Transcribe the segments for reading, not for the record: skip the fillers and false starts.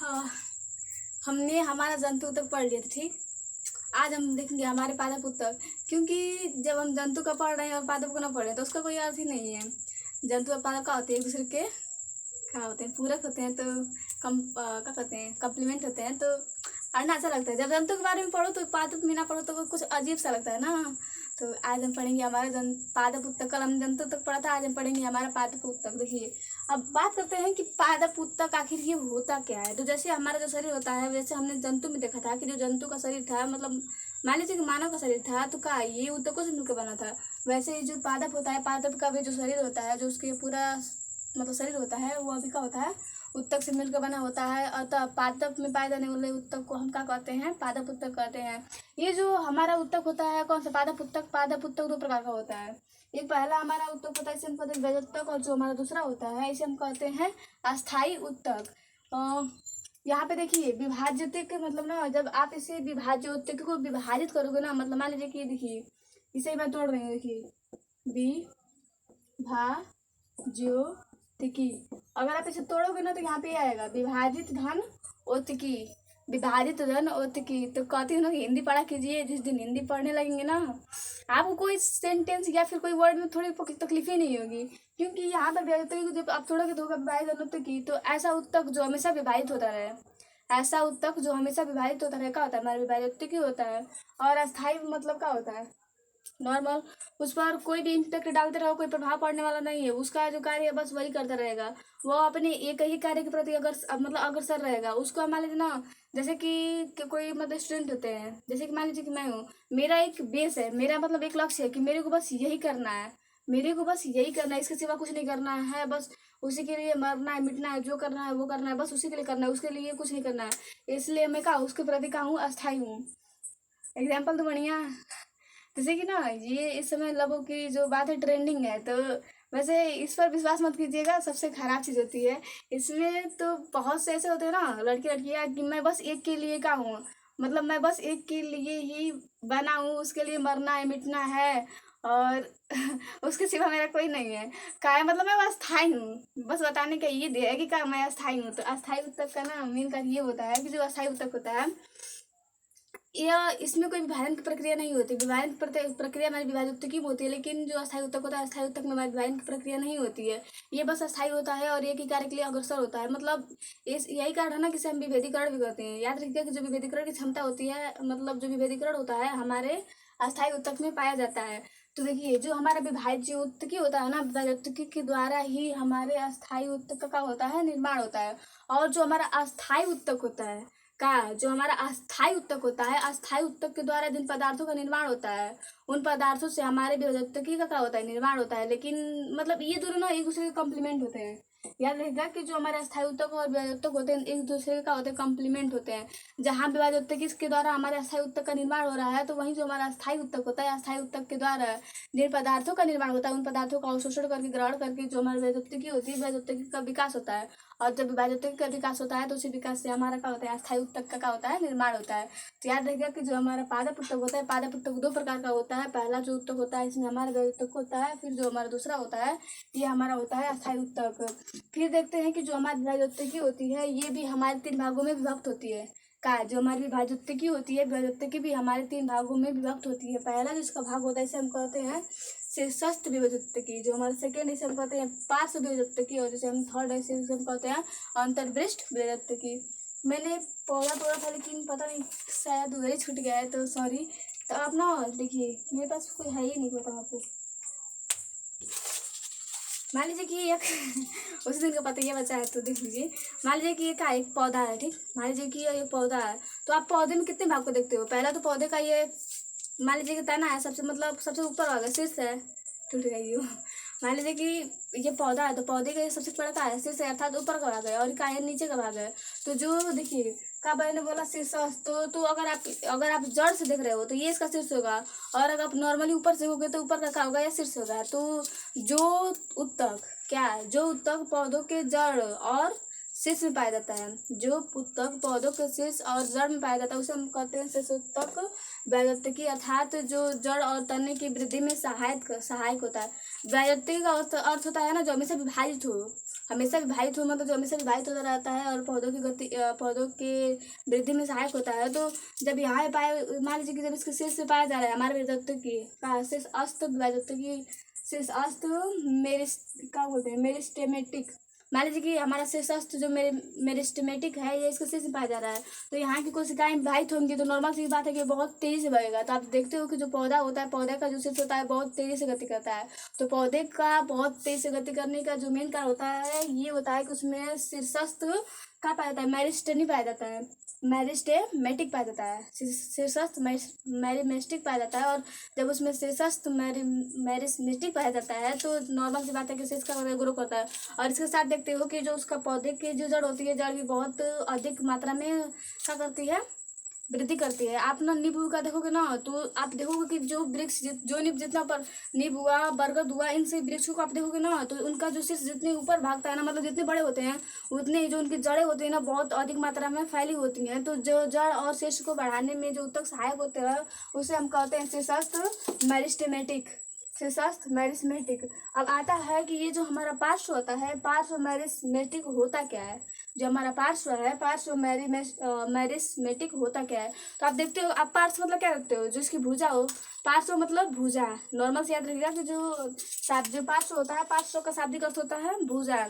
हाँ, हमने हमारा जंतु तक पढ़ लिया था। ठीक, आज हम देखेंगे हमारे पादप उत्तक। क्योंकि जब हम जंतु का पढ़ रहे हैं और पादप को ना पढ़ रहे हैं तो उसका कोई अर्थ ही नहीं है। जंतु और पादप का होते हैं एक दूसरे के क्या होते हैं, पूरक होते हैं। तो क्या कहते हैं, कम्प्लीमेंट होते हैं। तो पढ़ना अच्छा लगता है। जब जंतु के बारे में पढ़ो तो पादप में ना पढ़ो तो वो कुछ अजीब सा लगता है ना। तो आज हम पढ़ेंगे हमारे पादप उत्तक। कल हम जंतु तक पढ़ा था, आज हम पढ़ेंगे हमारा पादप उत्तक। देखिए, अब बात करते हैं कि पादप उत्तक आखिर ये होता क्या है। तो जैसे हमारा जो शरीर होता है, वैसे हमने जंतु में देखा था कि जो जंतु का शरीर था, मतलब मान लीजिए कि मानव का शरीर था, तो क्या ये उत्तकों से मिलकर बना था। वैसे ही जो पादप होता है, पादप का भी जो शरीर होता है, जो उसके पूरा मतलब शरीर होता है, वो अभी का होता है, उत्तक से मिलकर बना होता है। अतः पादप में पाए जाने वाले उत्तक को हम क्या कहते हैं, पादप उत्तक कहते हैं। ये जो हमारा उत्तक होता है, कौन सा पादप उत्तक, पादप उत्तक दो प्रकार का होता है। एक पहला हमारा उत्तक होता है, इसे हम कहते हैं बेजोत्तक, और जो हमारा दूसरा होता है इसे हम कहते हैं अस्थाई उत्तक। यहाँ पे देखिए विभाजित मतलब ना, जब आप इसे विभाज्य उत्तक को विभाजित करोगे ना, मतलब मान लीजिए कि देखिए इसे मैं तोड़ रही हूँ। देखिए विभाज्योतिकी, अगर आप इसे तोड़ोगे ना तो यहाँ पे आएगा विभाजित धन ओतिकी, विभाजित धन ओतिकी। तो कहती हूँ ना कि हिंदी पढ़ा कीजिए। जिस दिन हिंदी पढ़ने लगेंगे ना, आपको कोई सेंटेंस या फिर कोई वर्ड में थोड़ी तकलीफ ही नहीं होगी। क्योंकि यहाँ पर विभाजित को जब आप तोड़ोगे तो होगा विभाजित धन ओतिकी। तो ऐसा उत्तक जो हमेशा विभाजित होता रहे, ऐसा उत्तक जो हमेशा विभाजित होता रहे, क्या होता है, हमारा विभाजित ओतिकी होता है। और अस्थाई मतलब क्या होता है, नॉर्मल, उस पर कोई भी इम्पैक्ट डालते रहो, कोई प्रभाव पड़ने वाला नहीं है। उसका जो कार्य है बस वही करता रहेगा। वो अपने एक ही कार्य के प्रति अगर मतलब अग्रसर रहेगा। उसको मान लीजिए ना, जैसे कि कोई मतलब स्टूडेंट होते हैं, जैसे कि मान लीजिए कि मैं हूँ, मेरा एक बेस है, मेरा मतलब एक लक्ष्य है कि मेरे को बस यही करना है, मेरे को बस यही करना है, इसके सिवा कुछ नहीं करना है। बस उसी के लिए मरना है, मिटना है, जो करना है वो करना है, बस उसी के लिए करना है, उसके लिए कुछ नहीं करना है। इसलिए मैं क्या उसके प्रति क्या हूँ, अस्थाई हूँ। एग्जाम्पल तो बढ़िया, जैसे कि ना ये इस समय लबों की जो बात है ट्रेंडिंग है। तो वैसे इस पर विश्वास मत कीजिएगा, सबसे खराब चीज़ होती है इसमें। तो बहुत से ऐसे होते हैं ना लड़की लड़कियाँ कि मैं बस एक के लिए का हूँ, मतलब मैं बस एक के लिए ही बना हूँ, उसके लिए मरना है, मिटना है, और उसके सिवा मेरा कोई नहीं है। का है मतलब मैं अस्थाई हूँ, बस बताने का ये दे है कि का मैं अस्थाई हूँ। तो अस्थाई उत्तक का ना मेन कार्य ये होता है कि जो अस्थाई उत्तक होता है, या इसमें कोई विभाजन की प्रक्रिया नहीं होती। विभाजन की प्रक्रिया हमारी विभाजित उत्तक की होती है, लेकिन जो अस्थायी उत्तक होता है, अस्थायी उत्तक में हमारी विभाजन की प्रक्रिया नहीं होती है। ये बस अस्थायी होता है और एक ही कार्य के लिए अग्रसर होता है। मतलब इस यही कारण है ना कि इसे हम विभेदीकरण भी कहते हैं। याद रखिएगा कि जो विभेदीकरण की क्षमता होती है, मतलब जो विभेदीकरण होता है हमारे अस्थायी उत्तक में पाया जाता है। तो देखिए जो हमारा विभाज्य उत्तकी होता है ना, विभाज्य उत्तकी के द्वारा ही हमारे अस्थायी उत्तक का होता है निर्माण होता है। और जो हमारा अस्थायी उत्तक होता है का, जो हमारा अस्थायी उत्तक होता है, अस्थायी उत्तक के द्वारा जिन पदार्थों का निर्माण होता है, उन पदार्थों से हमारे विभज्योतिकी का क्या होता है, निर्माण होता है। लेकिन मतलब ये दोनों ना एक दूसरे के कॉम्प्लीमेंट होते हैं। याद रखिएगा कि जो हमारे अस्थायी उत्तक और विभज्योतक होते हैं एक दूसरे का होते हैं, कॉम्प्लीमेंट होते हैं। जहाँ विभज्योतिकी के द्वारा हमारे अस्थायी उत्तक का निर्माण हो रहा है, तो वहीं जो हमारा अस्थायी उत्तक होता है, अस्थायी उत्तक के द्वारा जिन पदार्थों का निर्माण होता है, उन पदार्थों का अवशोषण करके ग्रहण करके जो हमारी विभज्योतिकी होती है, विभज्योतिकी का विकास होता है। और जब विभाजन का विकास होता है तो उसी विकास से हमारा क्या होता है, अस्थायी उत्तक का क्या होता है, निर्माण होता है। तो याद रखिएगा कि जो हमारा पादप उत्तक होता है, पादप उत्तक दो प्रकार का होता है। पहला जो उत्तक होता है इसमें हमारा विभज्य उत्तक होता है, फिर जो हमारा दूसरा होता है ये हमारा होता है अस्थायी उत्तक। फिर देखते हैं कि जो हमारी विभाज्य उत्तकी होती है ये भी हमारे 3 भागों में विभक्त होती है। का जो हमारी विभाज्य उत्तकी होती है, विभाज्य उत्तकी भी हमारे 3 भागों में विभक्त होती है। पहला जो इसका भाग होता है इसे हम कहते हैं शीर्षस्थ विभज्योतिकी। जो हमारा सेकेंड इसे हम कहते हैं पार्श्व विभज्योतिकी, और जैसे हम थर्ड है इसे हम कहते हैं अंतर्पृष्ठ विभज्योतिकी। मैंने पौधा तोड़ा था लेकिन पता नहीं शायद उधर ही छूट गया है, तो सॉरी। तो आप ना देखिए मेरे पास कोई है ही नहीं, पता आपको। मान लीजिए कि एक उस दिन का पता ये बचा है, तो देख लीजिए। मान लीजिए कि ये एक पौधा है, ठीक, मान लीजिए कि ये एक पौधा है। तो आप पौधे में कितने भाग को देखते हो। पहला तो पौधे का ये मान लीजिए कि तना है, सबसे मतलब सबसे ऊपर वाला शीर्ष है, टूट गई हो। मान लीजिए कि ये पौधा है, तो पौधे का ये सबसे बड़ा का है शीर्ष है, अर्थात ऊपर का भाग है, और का है नीचे का भाग है। तो जो देखिए का मैंने बोला शीर्ष, तो अगर आप जड़ से देख रहे हो तो ये इसका शीर्ष होगा, और अगर आप नॉर्मली ऊपर से होगे तो ऊपर का क्या होगा, या शीर्ष होगा। तो जो उत्तक क्या है, जो उत्तक पौधों के जड़ और शीर्ष में पाया जाता है, जो उत्तक पौधों के शीर्ष और जड़ में पाया जाता है उसे हम कहते हैं शीर्षोत्तक विभज्योतिकी, अर्थात जो जड़ और तने की वृद्धि में सहायक होता है। विभज्योतिकी का अर्थ होता है ना जो हमेशा विभाजित हो, हमेशा विभाजित हो, मतलब जो हमेशा विभाजित होता रहता है और पौधों की गति पौधों के वृद्धि में सहायक होता है। तो जब यहाँ पाए, मान लीजिए कि जब इसके शीर्ष पे पाया जा रहा है हमारे विभाजक की शीर्ष अस्त विभाजक की शीर्ष अस्त मेरे क्या बोलते हैं मेरिस्टेमेटिक, मान लीजिए कि हमारा शीर्षस्थ जो मेरिस्टेमेटिक है ये इसके शीर्ष में पाया जा रहा है। तो यहाँ की कोशिकाएं विभाजित होंगी तो नॉर्मल सी बात है कि बहुत तेजी से बढ़ेगा। तो आप देखते हो कि जो पौधा होता है, पौधे का जो शीर्ष होता है बहुत तेजी से गति करता है। तो पौधे का बहुत तेजी से गति करने का जो मेन कारण होता है ये होता है कि उसमें शीर्षस्थ क्या पाया जाता है, मेरिस्टेम पाया जाता है, मेरिस्टेमेटिक पाया जाता है, शीर्षस्थ मेरिस्टेमेटिक पाया जाता है। और जब उसमें शीर्षस्थ मेरिस्टेमेटिक पाया जाता है तो नॉर्मल सी बात है कि शीर्ष का ग्रो करता है। और इसके साथ देखते हो कि जो उसका पौधे की जो जड़ होती है, जड़ भी बहुत अधिक मात्रा में क्या करती है, वृद्धि करती है। आप ना नींबू का देखोगे ना तो आप देखोगे कि जो वृक्ष जो नींब जितना पर नींब हुआ, बरगद हुआ, इन सभी वृक्षों को आप देखोगे ना तो उनका जो शीर्ष जितने ऊपर भागता है ना, मतलब जितने बड़े होते हैं उतने ही जो उनकी जड़ें होती हैं ना बहुत अधिक मात्रा में फैली होती हैं। तो जो जड़ और शीर्ष को बढ़ाने में जो उत्तक सहायक होते हैं उसे हम कहते हैं शीर्षस्थ मेरिस्टेमेटिक, शीर्षस्थ मेरिस्टेमेटिक। अब आता है कि ये जो हमारा पार्श्व होता है, पार्श्व मेरिस्टेमेटिक होता क्या है, जो हमारा पार्श्व है पार्श्व मेरिस्टेमेटिक होता क्या है। तो आप देखते हो, आप पार्श्व मतलब क्या रखते हो, जो इसकी भुजा हो, पार्श्व मतलब भुजा, नॉर्मल से याद रखिएगा कि जो पार्श्व होता है, पार्श्व का शाब्दिक अर्थ होता है भुजा।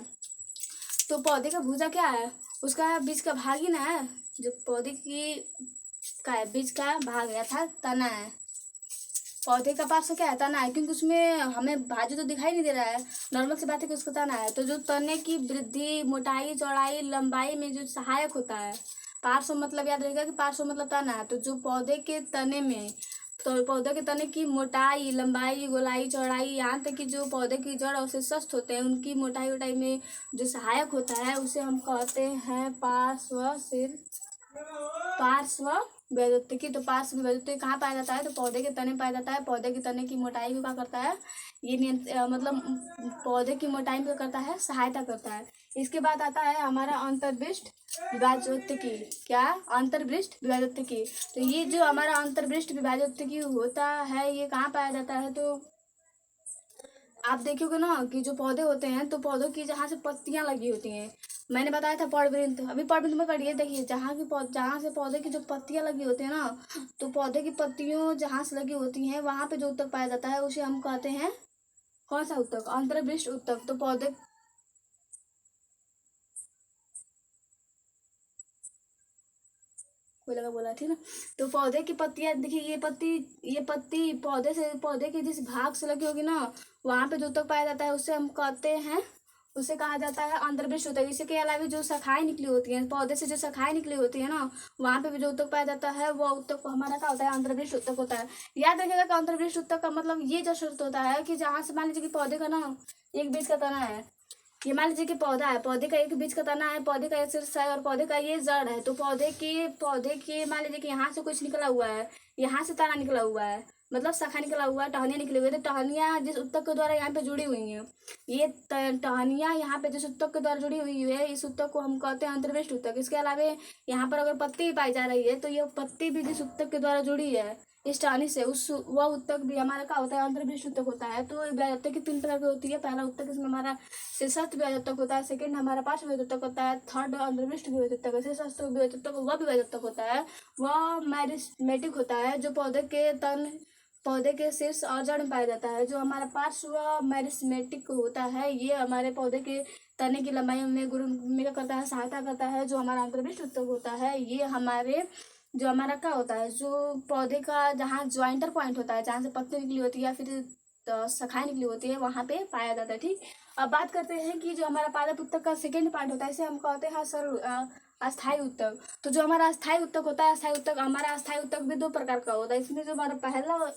तो पौधे का भुजा क्या है, उसका बीज का भाग ही ना है, जो पौधे की का है बीज का भाग है अर्थात तना है। पौधे का पार्श्व क्या है, तना है, क्योंकि उसमें हमें भाजू तो दिखाई नहीं दे रहा है, नॉर्मल सी बात है कि उसका तना है। तो जो तने की वृद्धि, मोटाई, चौड़ाई, लंबाई में जो सहायक होता है, पार्श्व मतलब याद रहेगा कि पार्श्व मतलब तना है। तो जो पौधे के तने में, तो पौधे के तने की मोटाई, लंबाई, गोलाई, चौड़ाई, यहाँ तक कि जो पौधे की जड़ और शीर्षस्थ होते हैं उनकी मोटाई वोटाई में जो सहायक होता है उसे हम कहते हैं पार्श्व विभाजक। तो पार्श्व विभाजक कहाँ पाया जाता है, तो पौधे के तने पाया जाता है। पौधे के तने की मोटाई को क्या करता है, ये मतलब पौधे की मोटाई में करता है, सहायता करता है। इसके बाद आता है हमारा अंतर्वृष्ट विभाजक, क्या अंतर्वृष्ट विभाजक। तो ये जो हमारा अंतर्वृष्ट विभाजक होता है ये कहाँ पाया जाता है, तो आप देखोगे ना कि जो पौधे होते हैं तो पौधों की जहाँ से पत्तियां लगी होती हैं, मैंने बताया था पर्णवृंत, अभी पर्णवृंत में पढ़िए, देखिए जहाँ से पौधे की जो पत्तियां लगी होती है ना, तो पौधे की पत्तियों जहाँ से लगी होती हैं वहां पे जो उत्तक पाया जाता है उसे हम कहते हैं कौन सा उत्तक, अंतर्वृष्ट उत्तक। तो पौधे कोई लगा बोला थी ना, तो पौधे की पत्तियां देखिए, ये पत्ती पौधे के जिस भाग से लगी होगी ना वहां पे जो उत्तक पाया जाता है उसे हम कहते हैं, उसे कहा जाता है अंतर्वृष्ट उत्तक। इसके अलावा जो शाखाएं निकली होती हैं, पौधे से जो शाखाएं निकली होती है ना वहां पे भी जो उत्तक पाया जाता है वो उत्तक हमारा क्या होता है, अंतर्वृष्ट उत्तक होता है। याद रखिएगा कि अंतर्वृष्ट उत्तक का मतलब ये जो शर्त होता है कि जहाँ से मान लीजिए कि पौधे का ना एक बीज का तना है, ये मान लीजिए कि पौधा है, पौधे का एक बीज का तना है, पौधे का एक शीर्ष है और पौधे का ये जड़ है। तो पौधे के मान लीजिए कि यहाँ से कुछ निकला हुआ है, यहाँ से तना निकला हुआ है, मतलब शाखा निकला हुआ है, टहनियाँ निकली हुई है। तो टहनियाँ जिस उत्तक के द्वारा यहाँ पे जुड़ी हुई हैं, ये टहनियाँ यहाँ पे जिस उत्तक के द्वारा जुड़ी हुई है इस उत्तक को हम कहते हैं अंतर्वृष्ट उत्तक। इसके अलावा यहाँ पर अगर पत्ती पाई जा रही है तो ये पत्ती भी जिस उत्तक के द्वारा जुड़ी है इस टहनी से उस वह उत्तक भी हमारा क्या होता है, अंतर्वृष्ट उत्तक होता है। तो विभाजक की 3 प्रकार की होती है। पहला उत्तक इसमें हमारा शीर्षस्थ विभाजक होता है, सेकंड हमारा पार्श्व विभाजक होता है, थर्ड अंतर्वृष्ट विभाजक है। शीर्षस्थ विभाजक वह विभाजक होता है, वह मेरिस्टेमेटिक होता है जो पौधे के शीर्ष और जड़ में पाया जाता है। जो हमारा पार्श्व मेरिस्टेमेटिक होता है ये हमारे पौधे के तने की लंबाई में भूमिका करता है, सहायता करता है। जो हमारा अंतर्वृष्ट उत्तक होता है ये जो हमारा क्या होता है, जो पौधे का जहाँ ज्वाइंटर पॉइंट होता है, जहाँ से पत्ती निकली होती है या फिर शाखाएं निकली होती है वहां पे पाया जाता है। ठीक, अब बात करते हैं कि जो हमारा पादप उत्तक का सेकेंड पार्ट होता है इसे हम कहते हैं अस्थायी उत्तक। तो जो हमारा अस्थायी उत्तक होता है, हमारा अस्थायी उत्तक भी 2 प्रकार का होता है। इसमें जो हमारा पहला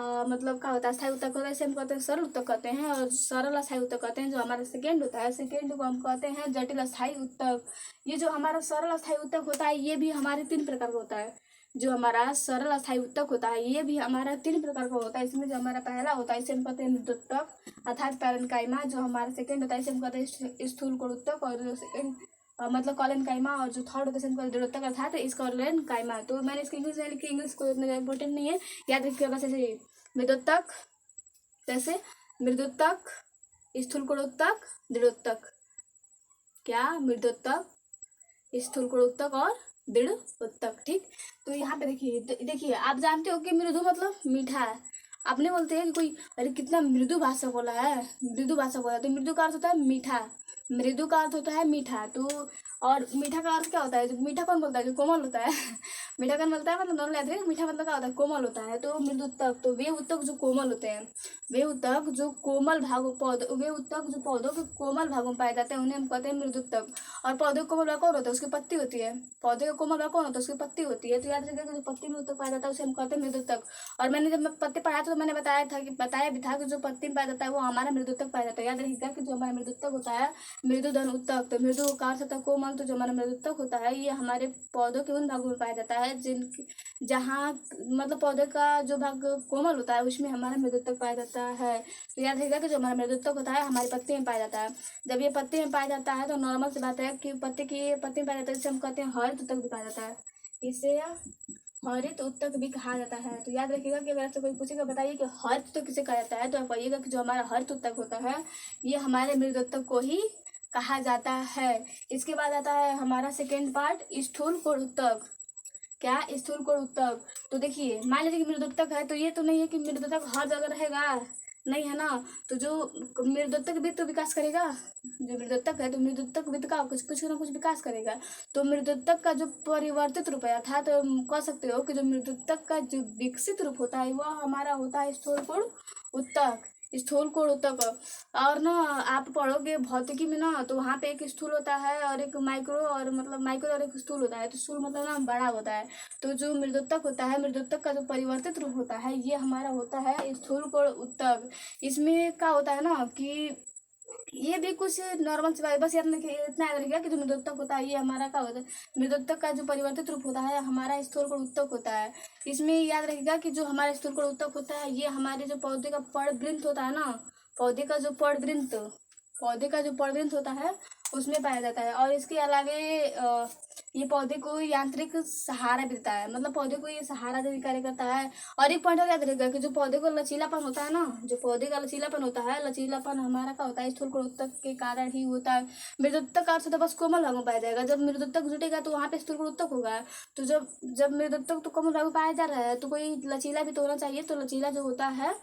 मतलब क्या होता है अस्थायी उत्तक होता है, इसे हम कहते हैं सरल उत्तक कहते हैं, और सरल अस्थायी उत्तक कहते हैं। जो हमारा सेकेंड होता है, सेकेंड को हम कहते हैं जटिल अस्थायी उत्तक। ये जो हमारा सरल अस्थायी उत्तक होता है ये भी हमारे 3 प्रकार का होता है। जो हमारा सरल अस्थायी उत्तक होता है ये भी हमारा 3 प्रकार का होता है। इसमें जो हमारा पहला होता है इसे हम कहते हैं मृदुत्तक अर्थात पैरेन्काइमा। जो हमारा सेकेंड होता है इसे हम कहते हैं स्थूलकोणोत्तक, और जो सेकेंड मतलब कॉलेनकाइमा, और जो थर्ड होता है इसे हम दृढ़ोत्तक अर्थात स्कॉलेनकाइमा। तो मैंने इसकी इंग्लिश में लिखी, इंग्लिश कोई उतना इंपॉर्टेंट नहीं है, याद रखिएगा बस ऐसे ही मृदुत्तक, जैसे मृदुत्तक, स्थूलकोणोत्तक, दृढ़ोत्तक, क्या, मृदोत्तक, स्थूल उत्तक और दृढ़ उत्तक। ठीक, तो यहाँ पे देखिए आप जानते हो कि मृदु मतलब मीठा है। आपने बोलते हैं कि कोई अरे कितना मृदु भाषा बोला है, मृदु भाषा बोला, तो मृदु का अर्थ होता है मीठा, मृदु का अर्थ होता है मीठा। तो और मीठा का अर्थ क्या होता है, जो मीठा कौन बोलता है, जो कोमल होता है मीठा कौन बोलता है, मतलब नॉर्मल याद रखिए, मीठा मतलब क्या होता है, कोमल होता है। तो मृदु उत्तक, तो वे उत्तक जो कोमल होते हैं, वे उत्तक जो कोमल भागों पौधों, वे उत्तक जो पौधों के कोमल भागों में पाए जाते हैं, उन्हें हम कहते हैं मृदुत्तक। और पौधे का कोमल भाग कौन होता है, उसकी पत्ती होती है। पौधे का कोमल भाग कौन होता है, उसकी पत्ती होती है। तो याद रखिएगा कि जो पत्ती में उत्तक पाया जाता है उसे हम कहते हैं मृदुत्तक। और मैंने जब मैं पत्ते पढ़ाया था तो मैंने बताया भी था कि जो पत्ती में पाया जाता है वो हमारा मृदुत्तक पाया जाता है। याद रखिएगा कि जो हमारा मृदुत्तक होता है, मृदुधन उत्तक, तो मृदु का अर्थ होता है कोमल, तो जो हमारा मृदुत्तक होता है ये हमारे पौधों के उन भागों में पाया जाता है जहाँ मतलब पौधे का जो भाग कोमल होता है उसमें हमारा मृदुत्तक पाया जाता है। तो याद रखिएगा कि जो हमारा मृदुत्तक होता है हमारी पत्ती में पाया जाता है। जब ये पत्ती में पाया जाता है तो नॉर्मल सी बात है कि पत्ती में पाया जाता है, जिसे हम कहते हैं हरित उत्तक भी पाया जाता है, इसे हरित उत्तक भी कहा जाता है। तो याद रखिएगा कि अगर आपसे कोई पूछेगा बताइए कि हरित उत्तक किसे कहा जाता है, तो आप कहिएगा कि जो हमारा हरित उत्तक होता है ये हमारे मृदुत्तक को ही कहा जाता है। इसके बाद आता है हमारा सेकेंड पार्ट, स्थूल कोण उत्तक। क्या, स्थूल कोण उत्तक। तो देखिए मान लीजिए कि मृदुत्तक है, तो ये तो नहीं है कि मृदुत्तक हर जगह रहेगा, नहीं है ना। तो जो मृदुत्तक भी तो विकास करेगा, जो मृदुत्तक है तो मृदुत्तक भी तो का कुछ ना कुछ विकास करेगा। तो मृदुत्तक का जो परिवर्तित रूप है था, तो कह सकते हो कि जो मृदुत्तक का जो विकसित रूप होता है वह हमारा होता है स्थूल कोण उत्तक, स्थूल कोण उत्तक। और ना आप पढ़ोगे भौतिकी में ना, तो वहाँ पे एक स्थूल होता है और एक माइक्रो, और मतलब माइक्रो और एक स्थूल होता है। तो स्थूल मतलब ना बड़ा होता है। तो जो मृदुत्तक होता है, मृदुत्तक का जो परिवर्तित रूप होता है ये हमारा होता है स्थूल कोण उत्तक। इसमें क्या होता है ना कि ये भी कुछ नॉर्मल सी बात, बस याद रखिए, इतना याद रखिएगा कि जो मृदुत्तक होता है ये हमारा क्या होता है, मृदुत्तक का जो परिवर्तित रूप होता है हमारा स्थूल कोण उत्तक होता है। इसमें याद रखिएगा कि जो हमारा स्थूल कोण उत्तक होता है ये हमारे जो पौधे का पर्णवृंत होता है ना, पौधे का जो पर्णवृंत होता है उसमें पाया जाता है। और इसके अलावे ये पौधे को यांत्रिक सहारा भी देता है, मतलब पौधे को ये सहारा देने कार्य करता है। और एक पॉइंट और याद रखिएगा कि जो पौधे को लचीलापन होता है ना, जो पौधे का लचीलापन होता है, लचीलापन हमारा क्या होता है, स्थूल कोण उत्तक के कारण ही होता है। मृदुत्तक का अर्थ तो बस कोमल भाग में पाया जाएगा, जब मृदुत्तक जुटेगा तो वहाँ पे स्थूल कोण उत्तक होगा। तो जब मृदुत्तक तो कोमल भाग में पाया जा रहा है तो कोई लचीला भी तो होना चाहिए। तो लचीला जो होता है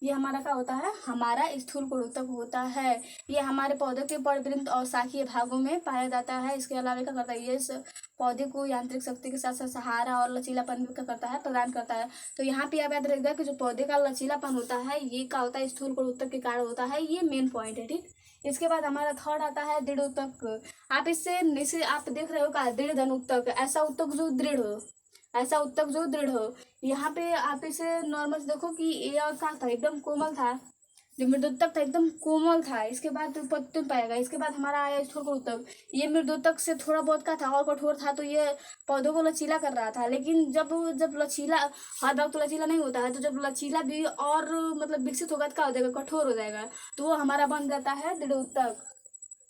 ये हमारा क्या होता है, हमारा स्थूल कोण उत्तक होता है। ये हमारे पौधों के पर्णवृंत और शाखीय भागों में पाया जाता है। इसके अलावा क्या करता है, ये पौधे को यांत्रिक शक्ति के साथ साथ सहारा और लचीलापन भी क्या करता है, प्रदान करता है। तो यहाँ पे आप याद रखिएगा कि जो पौधे का लचीलापन होता है ये क्या होता है, स्थूल कोण उत्तक के कारण होता है। ये मेन पॉइंट है। ठीक, इसके बाद हमारा थर्ड आता है दृढ़ उत्तक। आप इससे आप देख रहे हो का दृढ़ धन उत्तक, ऐसा उत्तक जो दृढ़ हो, ऐसा उत्तक जो दृढ़ हो। यहाँ पे आप इसे नॉर्मल देखो कि ये और क्या था, एकदम कोमल था, जो मृदुत्तक था एकदम कोमल था। इसके बाद पत्ते में पाएगा। इसके बाद हमारा आया स्थूल कोण उत्तक। ये मृदुत्तक से थोड़ा बहुत का था और कठोर था, तो ये पौधों को लचीला कर रहा था। लेकिन जब लचीला, हर भाग तो लचीला नहीं होता है, तो जब लचीला भी और मतलब विकसित होगा तो क्या हो जाएगा, कठोर हो जाएगा। तो वो हमारा बन जाता है दृढ़ उत्तक।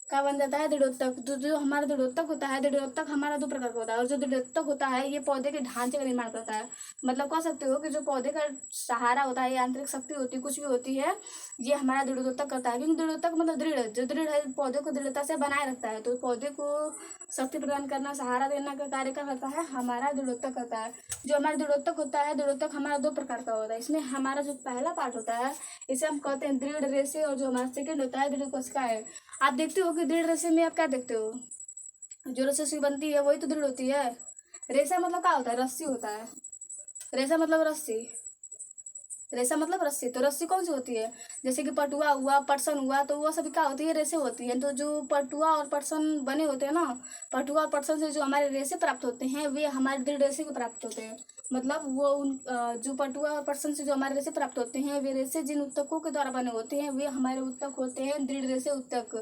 क्या बन जाता है, दृढ़ोत्तक। तो जो हमारा दृढ़ोत्तक होता है, दृढ़ोत्तक हमारा दो प्रकार का होता है। और जो दृढ़ोत्तक होता है ये पौधे के ढांचे का निर्माण करता है। मतलब कह सकते हो कि जो पौधे का सहारा होता है, यांत्रिक शक्ति होती है, कुछ भी होती है, ये हमारा दृढ़ोत्तक करता है। क्योंकि दृढ़ोत्तक मतलब दृढ़, जो दृढ़ है पौधे को दृढ़ता से बनाए रखता है। तो पौधे को शक्ति प्रदान करना, सहारा देना का कार्य क्या करता है, हमारा दृढ़ोत्तक करता है। जो हमारा दृढ़ोत्तक होता है, दृढ़ोत्तक हमारा दो प्रकार का होता है। इसमें हमारा जो पहला पार्ट होता है इसे हम कहते हैं दृढ़ रेशे, और जो हमारा सेकेंड होता है दृढ़ कोशिकाएं। आप देखते हो कि दृढ़ रेशे में आप क्या देखते हो, जो रस्सी बनती है वही तो दृढ़ होती है। रेशा मतलब क्या होता है, रस्सी होता है। रेशा मतलब रस्सी, रेशा मतलब रस्सी। तो रस्सी कौन सी होती है, जैसे कि पटुआ हुआ, पटसन हुआ, तो वो सभी क्या होती है, रेशे होती है। तो जो पटुआ और पटसन बने होते हैं ना, पटुआ और पटसन से जो हमारे रेशे प्राप्त होते हैं वे हमारे दृढ़ रेशे को प्राप्त होते हैं। मतलब वो जो पटुआ और पटसन से जो हमारे रेशे प्राप्त होते हैं वे रेशे जिन उत्तकों के द्वारा बने होते हैं वे हमारे उत्तक होते हैं दृढ़ रेशे उत्तक,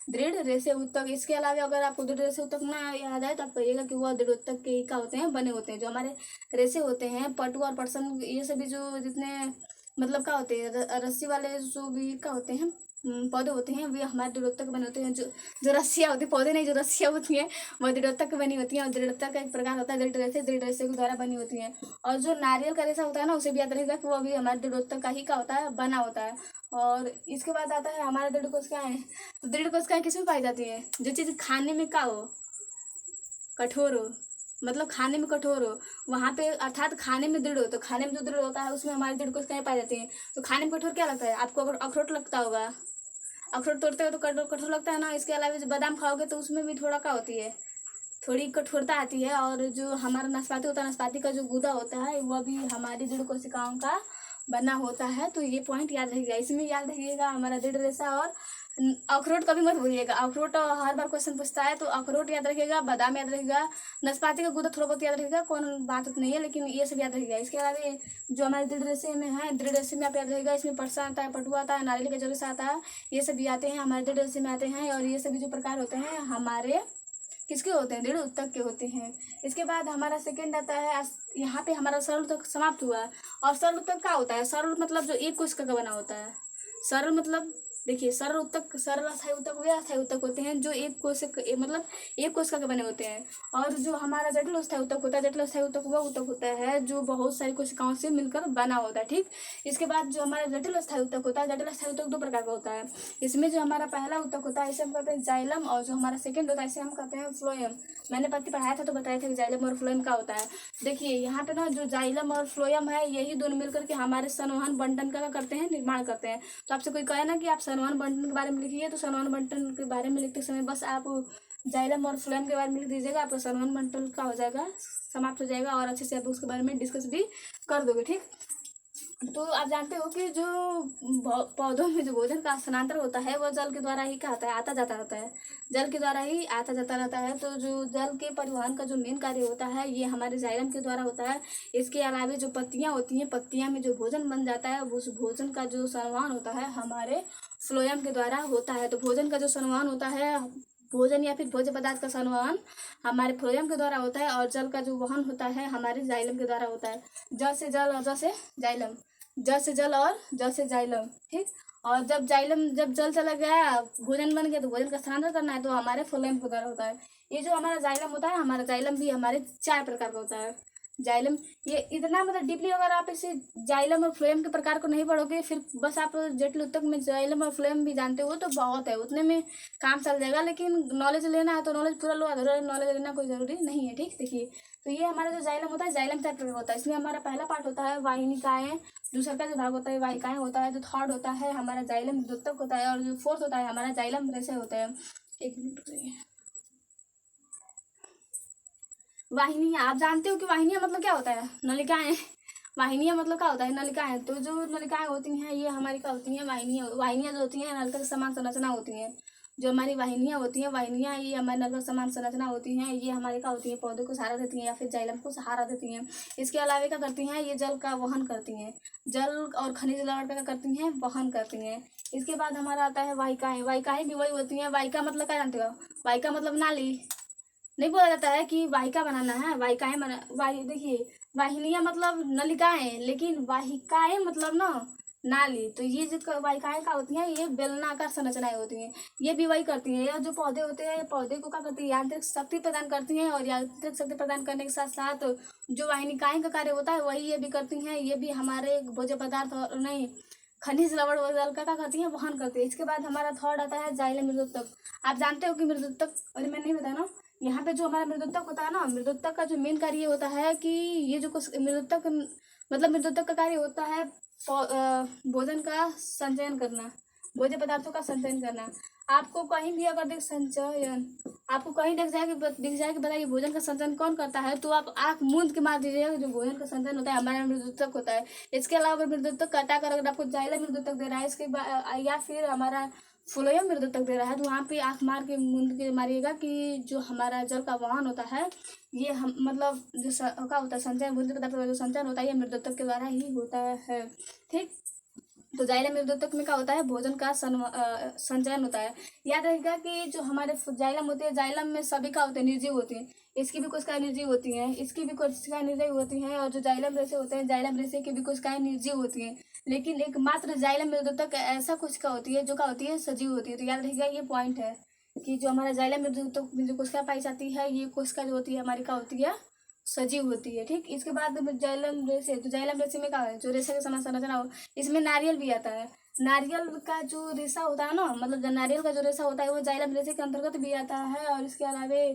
दृढ़ रेशे उत्तक। इसके अलावा अगर आपको दृढ़ रेशे उत्तक ना याद आए तो आप कहिएगा कि वह दृढ़ उत्तक के क्या होते हैं, बने होते हैं। जो हमारे रेशे होते हैं पटुआ और पटसन, ये सभी जो जितने मतलब क्या होते हैं रस्सी वाले जो भी क्या होते हैं, पौधे होते हैं वे हमारे दृढ़ोत्तक बने होते हैं। जो रस्सियाँ होती हैं, पौधे नहीं, जो रस्सियाँ होती हैं वो दृढ़ोत्तक बनी होती हैं। और दृढ़ोत्तक का एक प्रकार होता है दृढ़ रेशे के द्वारा बनी होती हैं। और जो नारियल का रेशा होता है ना, उसे भी याद रखेगा कि वो भी हमारे दृढ़ोत्तक का ही का होता है, बना होता है। और इसके बाद आता है हमारा दृढ़ कोशिकाएं। तो दृढ़ कोशिकाएं किसमें पाई जाती है? जो चीज़ खाने में का हो, कठोर हो, मतलब खाने में कठोर हो, वहाँ पे अर्थात खाने में दृढ़ हो। तो खाने में जो दृढ़ होता है उसमें हमारी दृढ़ कोशिकाएं पाई जाती हैं। तो खाने में कठोर क्या लगता है आपको? अगर अखरोट लगता होगा, अखरोट तोड़ते हो तो कठोर कठोर लगता है ना। इसके अलावा जो बादाम खाओगे तो उसमें भी थोड़ा क्या होती है, थोड़ी कठोरता आती है। और जो हमारा नाशपाती होता है, नाशपाती का जो गूदा होता है वह भी हमारी दृढ़ कोशिकाओं का बना होता है। तो ये पॉइंट याद रखिएगा, इसमें याद रखिएगा हमारा दृढ़ रेशा। और अखरोट कभी मत भूलिएगा, अखरोट हर बार क्वेश्चन पूछता है तो अखरोट याद रखिएगा, बादाम याद रखिएगा, नाशपाती का गूदा थोड़ा बहुत याद रखिएगा, कौन बात नहीं है, लेकिन ये सब याद रखिएगा। इसके अलावा जो हमारे दृढ़ रेशे में है, दृढ़ रेशे में आप याद रखिएगा, इसमें परसा आता है, पटुआ आता है, नारियल का जो रेशा आता है, ये सभी आते हैं हमारे दृढ़ रेशे में आते हैं। और ये सभी जो प्रकार होते हैं हमारे किसके होते हैं? दृढ़ उत्तक के होते हैं। इसके बाद हमारा सेकंड आता है, यहाँ पे हमारा सरल उत्तक समाप्त हुआ। और सरल उत्तक क्या होता है? सरल मतलब जो एक कोशिका का बना होता है। सरल मतलब देखिए, सरल उत्तक, सरल अस्थायी उत्तक वे अस्थायी उत्तक होते हैं जो एक कोशिका मतलब एक कोशिका के बने होते हैं। और जो हमारा जटिल अस्थायी उत्तक होता है, जटिल अस्थायी उत्तक वह उत्तक होता है जो बहुत सारी कोशिकाओं से मिलकर बना होता है। ठीक, इसके बाद जो हमारा जटिल अस्थायी उत्तक होता है, जटिल अस्थायी उत्तक दो प्रकार का होता है। इसमें जो हमारा पहला उत्तक होता है इसे हम कहते हैं जाइलम, और जो हमारा सेकंड होता है इसे हम कहते हैं फ्लोएम। मैंने पति पढ़ाया था तो बताया था कि जाइलम और फ्लोएम का होता है। देखिए यहाँ पे ना जो जाइलम और फ्लोएम है, यही दोनों मिलकर के हमारे संवहन बंटन का करते हैं, निर्माण करते हैं। तो आपसे कोई कहे ना कि आप संवहन बंटन के बारे में लिखिए, तो संवहन बंटन के बारे में लिखते समय बस आप जाइलम और फ्लोएम के बारे में लिख दीजिएगा, आपका संवहन बंटन का हो जाएगा, समाप्त हो जाएगा। और अच्छे से आप उसके बारे में डिस्कस भी कर दोगे। ठीक, तो आप जानते हो कि जो पौधों में जो भोजन का स्थानांतर होता है वह जल के द्वारा ही क्या होता है? आता जाता रहता है, जल के द्वारा ही आता जाता रहता है। तो जो जल के परिवहन का जो मेन कार्य होता है ये हमारे जाइलम के द्वारा होता है। इसके अलावा जो पत्तियां होती हैं, पत्तियां में जो भोजन बन जाता है उस भोजन का जो संवहन होता है हमारे फ्लोएम के द्वारा होता है। तो भोजन का जो संवहन होता है, भोजन या फिर भोज्य पदार्थ का संवहन हमारे फ्लोएम के द्वारा होता है। और जल का जो वहन होता है हमारे जाइलम के द्वारा होता है। जल से जल और जल से जाइलम, जल से जल और जल से जाइलम। ठीक, और जब जल चला गया, भोजन बन गया, तो भोजन का स्थानांतरण करना है तो हमारे फ्लोएम के द्वारा होता है। ये जो हमारा जाइलम होता है, हमारा जाइलम भी हमारे 4 प्रकार का होता है। जाइलम ये इतना मतलब डीपली अगर आप इसे जाइलम और फ्लोएम के प्रकार को नहीं पढ़ोगे, फिर बस आप जटिल उत्तक में जाइलम और फ्लोएम भी जानते हो तो बहुत है, उतने में काम चल जाएगा। लेकिन नॉलेज लेना है तो नॉलेज पूरा लो, अधूरा नॉलेज लेना कोई ज़रूरी नहीं है। ठीक, देखिए तो ये हमारा जो जाइलम होता है, जाइलम 4 प्रकार होता है। इसमें हमारा पहला पार्ट होता है वाहिनिकाएं, दूसरा का जो भाग होता है वाहिकाएं होता है, जो थर्ड होता है हमारा जाइलम द्योतक होता है, और जो फोर्थ होता है हमारा जाइलम रेशे होता है। एक मिनट, वाहिनियाँ आप जानते हो कि वाहिनियाँ मतलब क्या होता है? नलिकाएं। वाहिनियाँ मतलब क्या होता है? नलिकाएं। तो जो नलिकाएं होती हैं ये हमारी क्या होती हैं? वाहिनियाँ। वाहिनियाँ जो होती हैं नलिका के समान संरचना होती हैं। जो हमारी वाहिनियाँ होती हैं, वाहिनियाँ ये हमारे नलिका के समान संरचना होती हैं। ये हमारे क्या होती हैं? पौधे को सहारा देती हैं या फिर जाइलम को सहारा देती हैं। इसके अलावा क्या करती हैं? ये जल का वहन करती हैं, जल और खनिज लवण का क्या करती हैं? वहन करती हैं। इसके बाद हमारा आता है वाहिकाएं। वाहिकाएं भी वही होती हैं। वाहिका मतलब क्या जानते हो? वाहिका मतलब नाली। नहीं बोला जाता है कि वाहिका बनाना है, वाहिकाएं बना देखिए वाहिनियाँ मतलब नलिकाएं, लेकिन वाहिकाएं मतलब ना नाली। तो ये जो वाहिकाएं का होती हैं ये बेलनाकार संरचनाएं होती हैं। ये भी वही करती हैं। ये जो पौधे होते हैं, पौधे को क्या करती है? यांत्रिक शक्ति प्रदान करती हैं। और यांत्रिक शक्ति प्रदान करने के साथ साथ जो वाहिनिकाएं का कार्य होता है वही ये भी करती हैं। ये भी हमारे भोज्य पदार्थ और नहीं खनिज लवण वगैरह का क्या करती हैं? वहन करती है। इसके बाद हमारा थर्ड आता है जाइलम मृदुत्तक। आप जानते हो कि मृदुत्तक, अरे मैं नहीं बताया ना, यहाँ पे जो हमारा मृदुत्तक होता है ना, मृदुत्तक का जो मेन कार्य होता है कि ये जो कुछ मृदुत्तक मतलब मृदुत्तक का कार्य होता है भोजन का संचयन करना, भोज्य पदार्थों का संचयन करना। आपको कहीं भी अगर संचयन आपको कहीं दिख जाए कि बताइए भोजन का संचयन कौन करता है, तो आप आंख मूंद के मार दीजिएगा। जो भोजन का संचयन होता है हमारा मृदुत्तक होता है। इसके अलावा मृदुत्तक काटा कर अगर आपको जाइलम मृदुत्तक दे रहा है इसके या फिर हमारा फ्लोएम मृदुत्तक दे रहा है, तो वहाँ पे आंख मार के मूंद के मारिएगा कि जो हमारा जल का वहन होता है ये हम मतलब जो क्या होता है संचयन, भोज्य पदार्थ का जो संचयन होता है ये मृदुत्तक के द्वारा ही होता है। ठीक, तो जाइलम मृदुत्तक में क्या होता है? भोजन का संचयन होता है। याद रखिएगा कि जो हमारे जाइलम होते हैं, जाइलम में सभी का होते हैं निर्जीव होती हैं। इसकी भी कोशिकाएं निर्जीव होती हैं, इसकी भी कोशिकाएं निर्जीव होती हैं। और जो जाइलम रेशे होते हैं, जाइलम रेशे की भी कोशिकाएं निर्जीव होती हैं। लेकिन एकमात्र जाइलम मृदुतक ऐसा कुछ का होती है जो का होती है सजीव होती है। तो याद रखिएगा ये पॉइंट है कि जो हमारा जाइलम मृदुतक में जो कोशिका पाई जाती है ये कोशिका जो होती है हमारी का होती है सजीव होती है। ठीक, इसके बाद जाइलम रेशे, तो जाइलम रेशे में क्या है जो रेशे के समान संरचना हो, इसमें नारियल भी आता है। नारियल का जो रेशा होता है ना, मतलब जो नारियल का जो रेशा होता है वो जाइलम रेशे के अंतर्गत भी आता है। और इसके अलावा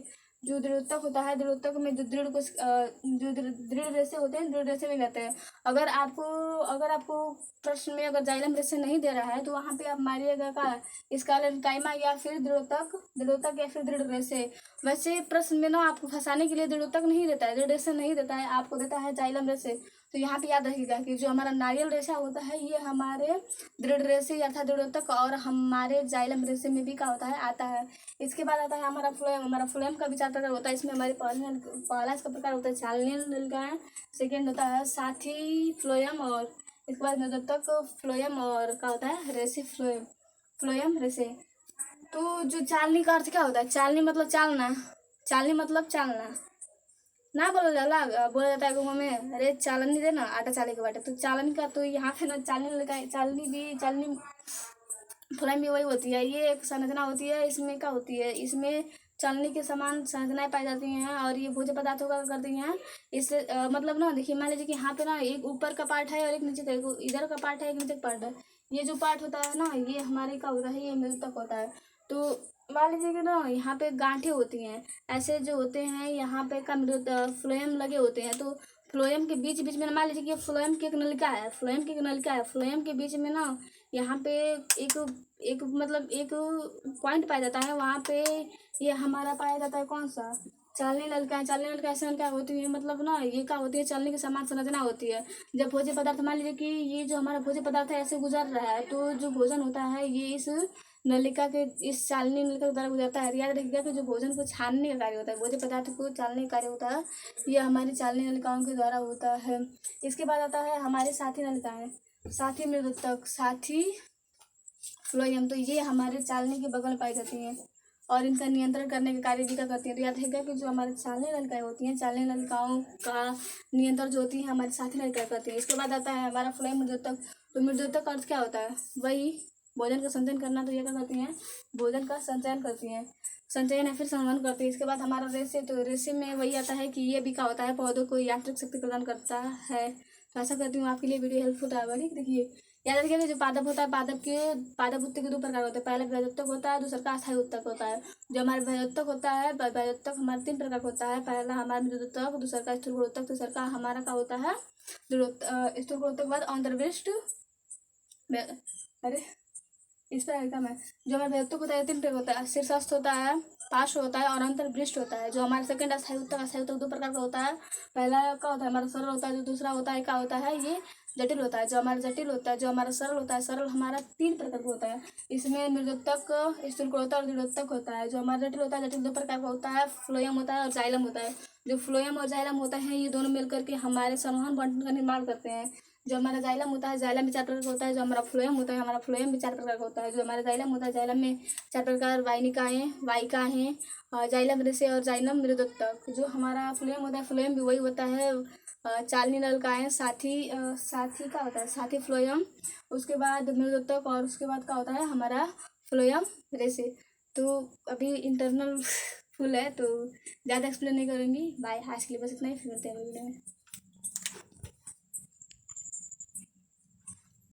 जो दृढ़ोत्तक होता है, दृढ़ोत्तक में जो जो दृढ़ रेशे होते हैं दृढ़ रेशे में रहते हैं। अगर आपको प्रश्न में अगर जाइलम रेशे नहीं दे रहा है तो वहाँ पे आप मारिएगा का स्क्लेरेंकाइमा या फिर दृढ़ोत्तक या फिर दृढ़ रेशे। वैसे प्रश्न में ना आपको फंसाने के लिए दृढ़ोत्तक नहीं देता है, दृढ़ रेशे नहीं देता है, आपको देता है जाइलम रेशे। तो यहाँ पे याद रखिएगा कि जो हमारा नारियल रेशा होता है ये हमारे दृढ़ रेशे अर्थात दृढ़ोत्तक और हमारे जाइलम रेशे में भी क्या होता है आता है। इसके बाद आता है हमारा फ्लोएम। हमारा फ्लोएम का भी 4 प्रकार होता है। इसमें हमारे पहला इसका प्रकार होता है चालनीय नलिकाएं, सेकेंड होता है साथी फ्लोएम, और इसके बाद मृदुत्तक फ्लोएम और क्या होता है रेशे फ्लोएम रेशे। तो जो चालनी का अर्थ क्या होता है, चालनी मतलब चालना, चालनी मतलब चालना ना बोला जाला, बोला जाता है गाँव में अरे चालनी दे ना आटा चाले के बाटे। तो चालनी का तो यहाँ पे ना चालनी फ्लोएम भी वही होती है। ये एक संरचना होती है, इसमें क्या होती है, इसमें चालनी के समान संरचनाएं पाई जाती हैं और ये भोज्य पदार्थों का करती हैं। इससे मतलब ना देखिए, मान लीजिए कि यहाँ पे ना एक ऊपर का पार्ट है और एक नीचे का, एक इधर का पार्ट है एक नीचे का पार्ट है। ये जो पार्ट होता है ना ये हमारे का होता है, ये मृदुतक होता है। तो मान लीजिए कि ना यहाँ पे गांठें होती हैं, ऐसे जो होते हैं यहाँ पे का फ्लोएम लगे होते हैं। तो फ्लोएम के बीच बीच में मान लीजिए कि फ्लोएम की एक नलिका है, फ्लोएम के बीच में ना यहाँ पे एक एक मतलब एक पॉइंट पाया जाता है, वहाँ पे ये हमारा पाया जाता है कौन सा, चालनी नलिकाएं। चालनी नलिका ऐसे नलिका होती है, मतलब ना ये क्या होती है चालनी के समान संरचना होती है। जब भोज्य पदार्थ मान लीजिए कि ये जो हमारा भोज्य पदार्थ है ऐसे गुजर रहा है तो जो भोजन होता है ये इस नलिका के इस चालनी नलिका के द्वारा गुजरता है। याद रखिएगा कि जो भोजन को छानने का कार्य होता है, भोज्य पदार्थ को चालने का कार्य होता है, ये हमारी चालनी नलिकाओं के द्वारा होता है। इसके बाद आता है हमारे साथी नलिकाएं, साथी मृदुत्तक, साथी फ्लोएम। तो ये हमारे चालनी के बगल में पाई जाती हैं और इनका नियंत्रण करने के कार्य भी क्या करती है। तो याद रखिएगा कि जो हमारे चालनी नलिकाएं होती हैं, चालनी नलिकाओं का नियंत्रण जो होती है हमारी साथी नलिकाएं करती है। इसके बाद आता है हमारा फ्लोएम मृदुत्तक। तो मृदुत्तक का अर्थ क्या होता है, वही भोजन का संचयन करना। तो ये क्या करती हैं, भोजन का संचयन करती हैं, संचयन या फिर संवहन करती है। इसके बाद हमारा रेशे, तो रेशे में वही आता है कि ये भी क्या होता है, पौधों को यांत्रिक शक्ति प्रदान करता है। तो ऐसा करती हूँ आपके लिए वीडियो हेल्पफुल आएगा। ठीक, देखिए याद रखिए कि जो पादप होता है, पादप उत्तक के 2 प्रकार होते हैं। पहला वैजोत्तक होता है, दूसरा का अस्थायी उत्तक होता है। जो हमारा वैजोत्तक होता है, वैजोत्तक हमारे 3 प्रकार का होता है। पहला हमारा मृदुत्तक, दूसरा का स्थूलगुणोत्तक, तीसरा का हमारा का होता है स्थूलगुणोत्तक के बाद अंतर्वृष्ट। अरे इस पर कम है। जो हमारा वैजोत्तक होता है 3 प्रकार होता है, शीर्षस्थ होता है, पार्श्व होता है और अंतर्वृष्ट होता है। जो हमारा सेकंड अस्थायी उत्तक 2 प्रकार का होता है। पहला का होता है हमारा सरल होता है, जो दूसरा होता है क्या होता है, ये जटिल होता है। जो हमारा जटिल होता है, जो हमारा सरल होता है, सरल हमारा 3 प्रकार का होता है। इसमें मृदुत्तक, स्थूलगुणोत्तक और दृढ़ोत्तक होता है। जो हमारा जटिल होता है, जटिल 2 प्रकार का होता है, फ्लोएम होता है और जाइलम होता है। जो फ्लोएम और जाइलम होता है ये दोनों मिलकर के हमारे संवहन बंटन का निर्माण करते हैं। जो हमारा जाइलम होता है, जाइलम भी 4 प्रकार का होता है। जो हमारा फ्लोएम होता है, हमारा फ्लोएम भी 4 प्रकार का होता है। जो हमारा जाइलम होता है, जाइलम में 4 प्रकार वाहिकाएं, जाइलम रेशे और जाइलम मृदुत्तक। जो हमारा फ्लोएम होता है, फ्लोएम भी वही होता है, चालनी नलिकाएं, साथी का होता है साथी फ्लोएम, उसके बाद मृदुत्तक और उसके बाद का होता है हमारा फ्लोएम रेशे। तो अभी इंटरनल फुल है तो ज़्यादा एक्सप्लेन नहीं करूँगी। बाय, आज के लिए बस इतना ही, फिर मिलते हैं अगले वीडियो में।